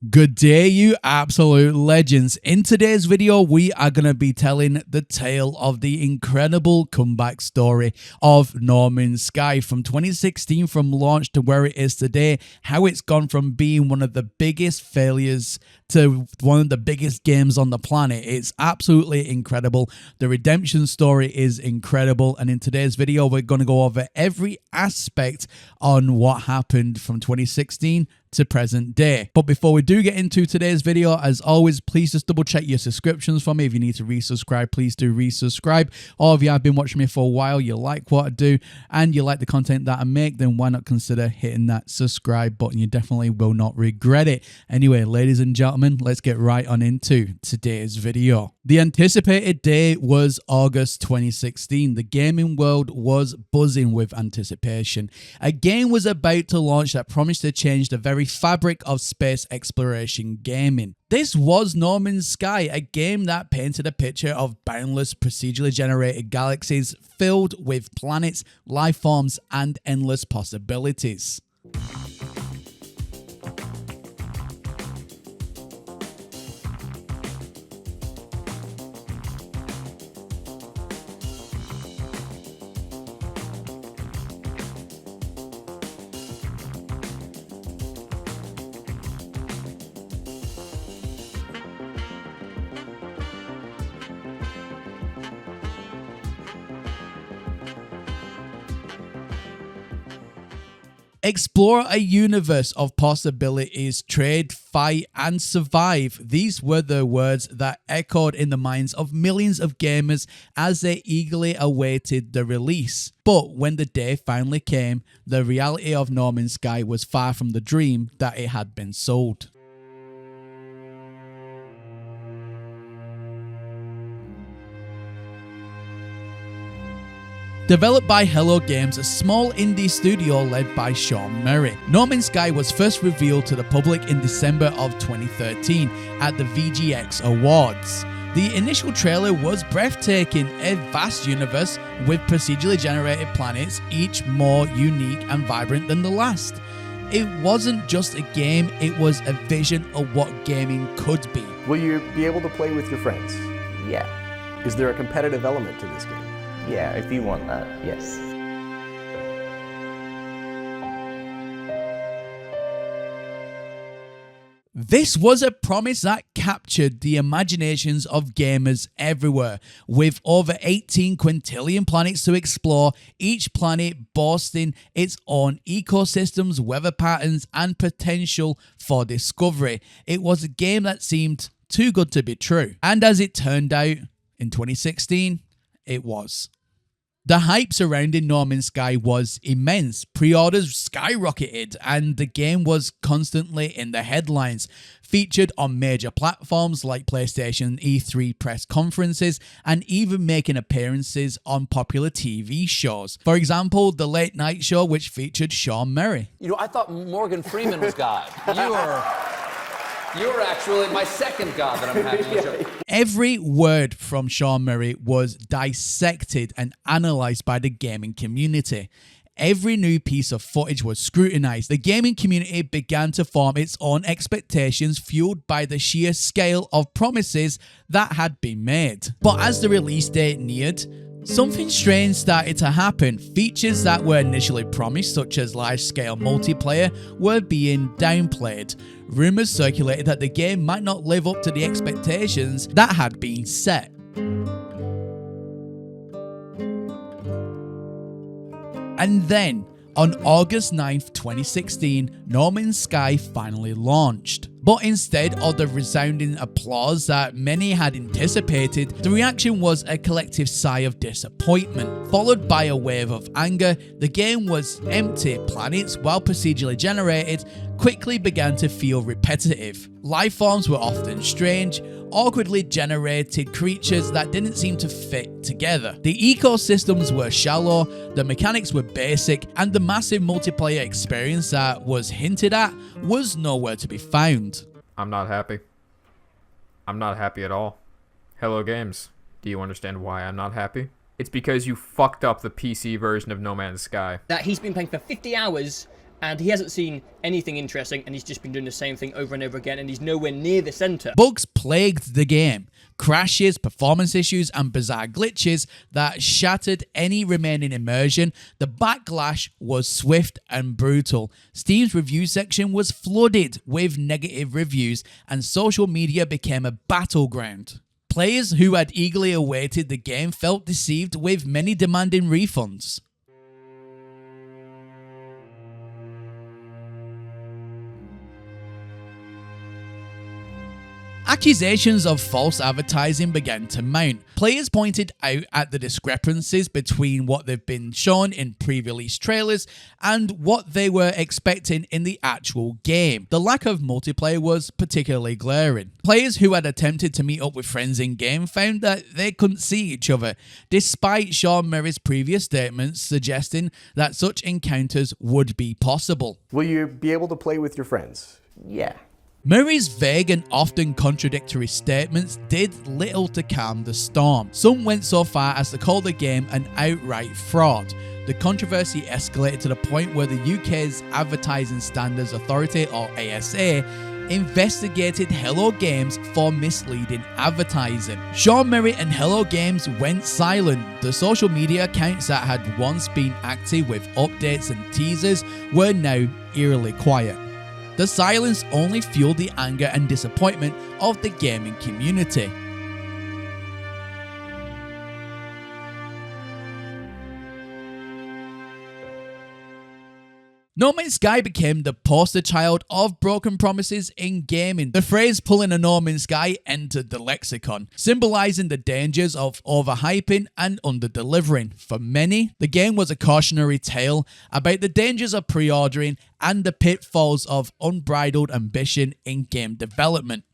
Good day, you absolute legends. In today's video, we are going to be telling the tale of the incredible comeback story of No Man's Sky from 2016, from launch to where it is today, how it's gone from being one of the biggest failures to one of the biggest games on the planet. It's absolutely incredible. The redemption story is incredible, and in today's video, we're going to go over every aspect on what happened from 2016 to present day. But before we do get into today's video, as always, please just double check your subscriptions for me. If you need to resubscribe, please do resubscribe. Or if you have been watching me for a while, you like what I do and you like the content that I make, then why not consider hitting that subscribe button? You definitely will not regret it. Anyway, ladies and gentlemen, let's get right on into today's video. The anticipated day was August 2016. The gaming world was buzzing with anticipation. A game was about to launch that promised to change the very fabric of space exploration gaming. This was No Man's Sky, a game that painted a picture of boundless procedurally generated galaxies filled with planets, life forms, and endless possibilities. Explore a universe of possibilities, trade, fight, and survive. These were the words that echoed in the minds of millions of gamers as they eagerly awaited the release. But when the day finally came, the reality of No Man's Sky was far from the dream that it had been sold. Developed by Hello Games, a small indie studio led by Sean Murray, No Man's Sky was first revealed to the public in December of 2013 at the VGX Awards. The initial trailer was breathtaking, a vast universe with procedurally generated planets, each more unique and vibrant than the last. It wasn't just a game, it was a vision of what gaming could be. Will you be able to play with your friends? Yeah. Is there a competitive element to this game? Yeah, if you want that, yes. This was a promise that captured the imaginations of gamers everywhere, with over 18 quintillion planets to explore, each planet boasting its own ecosystems, weather patterns, and potential for discovery. It was a game that seemed too good to be true. And as it turned out, in 2016, it was. The hype surrounding No Man's Sky was immense. Pre-orders skyrocketed and the game was constantly in the headlines, featured on major platforms like PlayStation E3 press conferences and even making appearances on popular TV shows. For example, The Late Night Show, which featured Sean Murray. You know, I thought Morgan Freeman was God. You're actually my second God that I'm having on the show. Every word from Sean Murray was dissected and analysed by the gaming community. Every new piece of footage was scrutinised. The gaming community began to form its own expectations, fueled by the sheer scale of promises that had been made. But as the release date neared, something strange started to happen. Features that were initially promised, such as large-scale multiplayer, were being downplayed. Rumours circulated that the game might not live up to the expectations that had been set. And then, on August 9th, 2016, No Man's Sky finally launched. But instead of the resounding applause that many had anticipated, the reaction was a collective sigh of disappointment, followed by a wave of anger. The game was empty. Planets, while procedurally generated, quickly began to feel repetitive. Life forms were often strange, awkwardly generated creatures that didn't seem to fit together. The ecosystems were shallow, the mechanics were basic, and the massive multiplayer experience that was hinted at was nowhere to be found. I'm not happy. I'm not happy at all. Hello Games, do you understand why I'm not happy? It's because you fucked up the PC version of No Man's Sky. That he's been playing for 50 hours and he hasn't seen anything interesting, and he's just been doing the same thing over and over again, and he's nowhere near the center. Bugs plagued the game. Crashes, performance issues, and bizarre glitches that shattered any remaining immersion. The backlash was swift and brutal. Steam's review section was flooded with negative reviews, and social media became a battleground. Players who had eagerly awaited the game felt deceived, with many demanding refunds. Accusations of false advertising began to mount. Players pointed out at the discrepancies between what they've been shown in pre-release trailers and what they were expecting in the actual game. The lack of multiplayer was particularly glaring. Players who had attempted to meet up with friends in-game found that they couldn't see each other, despite Sean Murray's previous statements suggesting that such encounters would be possible. Will you be able to play with your friends? Yeah. Murray's vague and often contradictory statements did little to calm the storm. Some went so far as to call the game an outright fraud. The controversy escalated to the point where the UK's Advertising Standards Authority, or ASA, investigated Hello Games for misleading advertising. Sean Murray and Hello Games went silent. The social media accounts that had once been active with updates and teasers were now eerily quiet. The silence only fueled the anger and disappointment of the gaming community. No Man's Sky became the poster child of broken promises in gaming. The phrase "pulling a No Man's Sky" entered the lexicon, symbolizing the dangers of overhyping and under-delivering. For many, the game was a cautionary tale about the dangers of pre-ordering and the pitfalls of unbridled ambition in game development.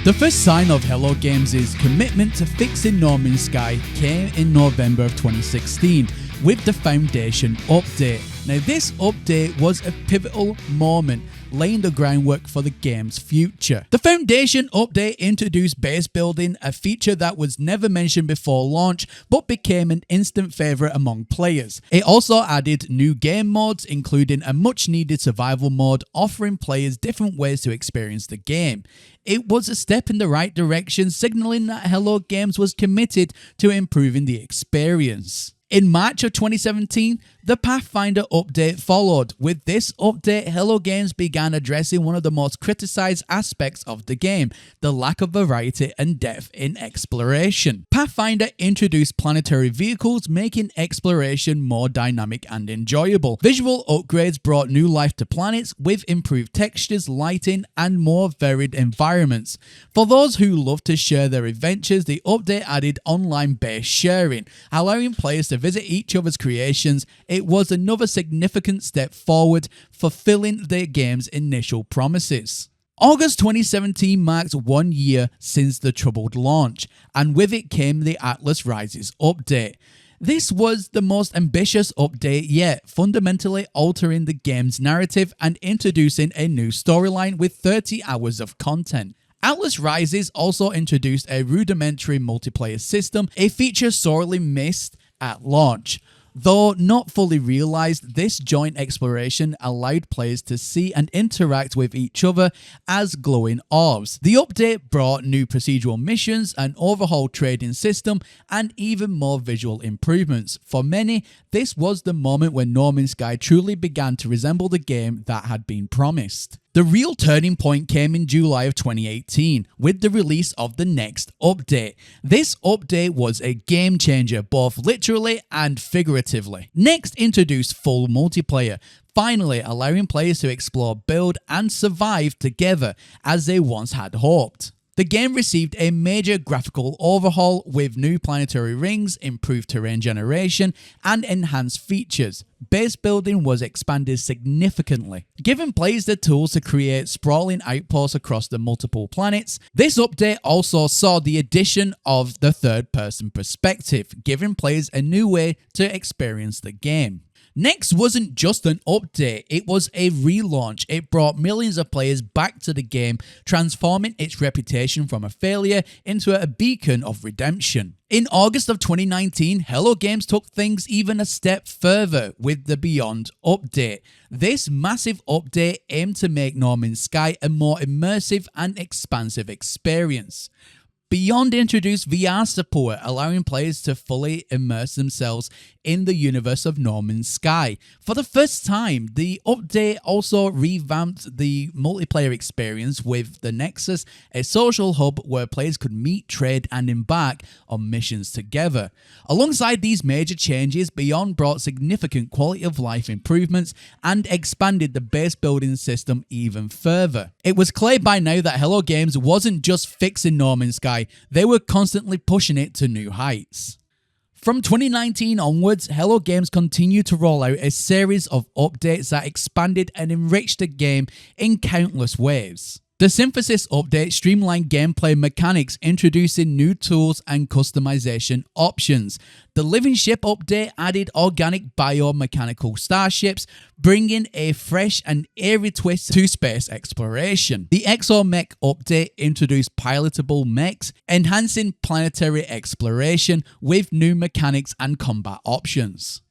The first sign of Hello Games' commitment to fixing No Man's Sky came in November of 2016 with the Foundation update. Now, this update was a pivotal moment, laying the groundwork for the game's future. The Foundation update introduced base building, a feature that was never mentioned before launch but became an instant favorite among players. It also added new game modes, including a much needed survival mode, offering players different ways to experience the game. It was a step in the right direction, signaling that Hello Games was committed to improving the experience. In March of 2017, the Pathfinder update followed. With this update, Hello Games began addressing one of the most criticized aspects of the game, the lack of variety and depth in exploration. Pathfinder introduced planetary vehicles, making exploration more dynamic and enjoyable. Visual upgrades brought new life to planets with improved textures, lighting, and more varied environments. For those who love to share their adventures, the update added online-based sharing, allowing players to visit each other's creations. It was another significant step forward, fulfilling the game's initial promises. August 2017 marked 1 year since the troubled launch, and with it came the Atlas Rises update. This was the most ambitious update yet, fundamentally altering the game's narrative and introducing a new storyline with 30 hours of content. Atlas Rises also introduced a rudimentary multiplayer system, a feature sorely missed at launch. Though not fully realized, this joint exploration allowed players to see and interact with each other as glowing orbs. The update brought new procedural missions, an overhauled trading system, and even more visual improvements. For many, this was the moment when No Man's Sky truly began to resemble the game that had been promised. The real turning point came in July of 2018 with the release of the next update. This update was a game changer, both literally and figuratively. Next introduced full multiplayer, finally allowing players to explore, build, and survive together as they once had hoped. The game received a major graphical overhaul with new planetary rings, improved terrain generation, and enhanced features. Base building was expanded significantly, giving players the tools to create sprawling outposts across the multiple planets. This update also saw the addition of the third-person perspective, giving players a new way to experience the game. Next wasn't just an update, it was a relaunch. It brought millions of players back to the game, transforming its reputation from a failure into a beacon of redemption. In August of 2019, Hello Games took things even a step further with the Beyond update. This massive update aimed to make No Man's Sky a more immersive and expansive experience. Beyond introduced VR support, allowing players to fully immerse themselves in the universe of No Man's Sky. For the first time, the update also revamped the multiplayer experience with the Nexus, a social hub where players could meet, trade, and embark on missions together. Alongside these major changes, Beyond brought significant quality of life improvements and expanded the base building system even further. It was clear by now that Hello Games wasn't just fixing No Man's Sky, they were constantly pushing it to new heights. From 2019 onwards, Hello Games continued to roll out a series of updates that expanded and enriched the game in countless ways. The Synthesis update streamlined gameplay mechanics, introducing new tools and customization options. The Living Ship update added organic biomechanical starships, bringing a fresh and eerie twist to space exploration. The Exomech update introduced pilotable mechs, enhancing planetary exploration with new mechanics and combat options.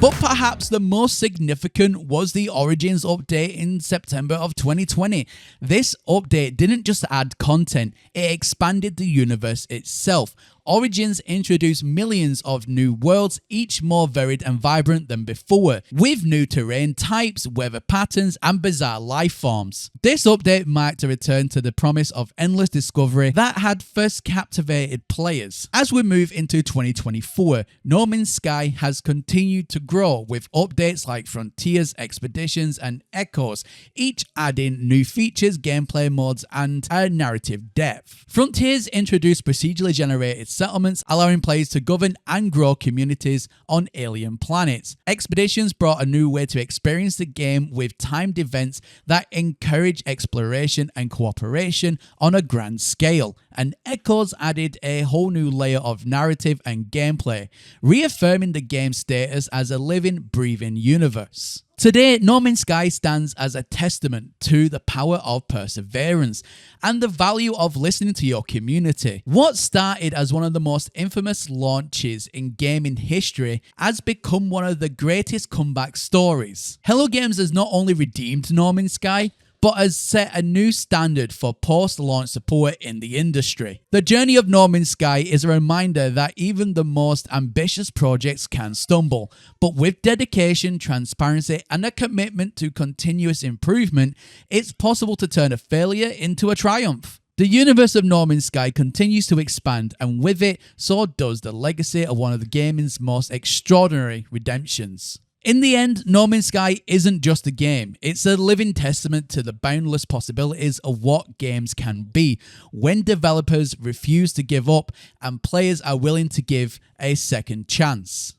But perhaps the most significant was the Origins update in September of 2020. This update didn't just add content, it expanded the universe itself. Origins introduced millions of new worlds, each more varied and vibrant than before, with new terrain types, weather patterns, and bizarre life forms. This update marked a return to the promise of endless discovery that had first captivated players. As we move into 2024, No Man's Sky has continued to grow with updates like Frontiers, Expeditions, and Echoes, each adding new features, gameplay modes, and a narrative depth. Frontiers introduced procedurally generated settlements, allowing players to govern and grow communities on alien planets. Expeditions brought a new way to experience the game with timed events that encourage exploration and cooperation on a grand scale. And Echoes added a whole new layer of narrative and gameplay, reaffirming the game's status as a living, breathing universe. Today, No Man's Sky stands as a testament to the power of perseverance and the value of listening to your community. What started as one of the most infamous launches in gaming history has become one of the greatest comeback stories. Hello Games has not only redeemed No Man's Sky, but has set a new standard for post-launch support in the industry. The journey of No Man's Sky is a reminder that even the most ambitious projects can stumble, but with dedication, transparency, and a commitment to continuous improvement, it's possible to turn a failure into a triumph. The universe of No Man's Sky continues to expand, and with it, so does the legacy of one of the gaming's most extraordinary redemptions. In the end, No Man's Sky isn't just a game, it's a living testament to the boundless possibilities of what games can be when developers refuse to give up and players are willing to give a second chance.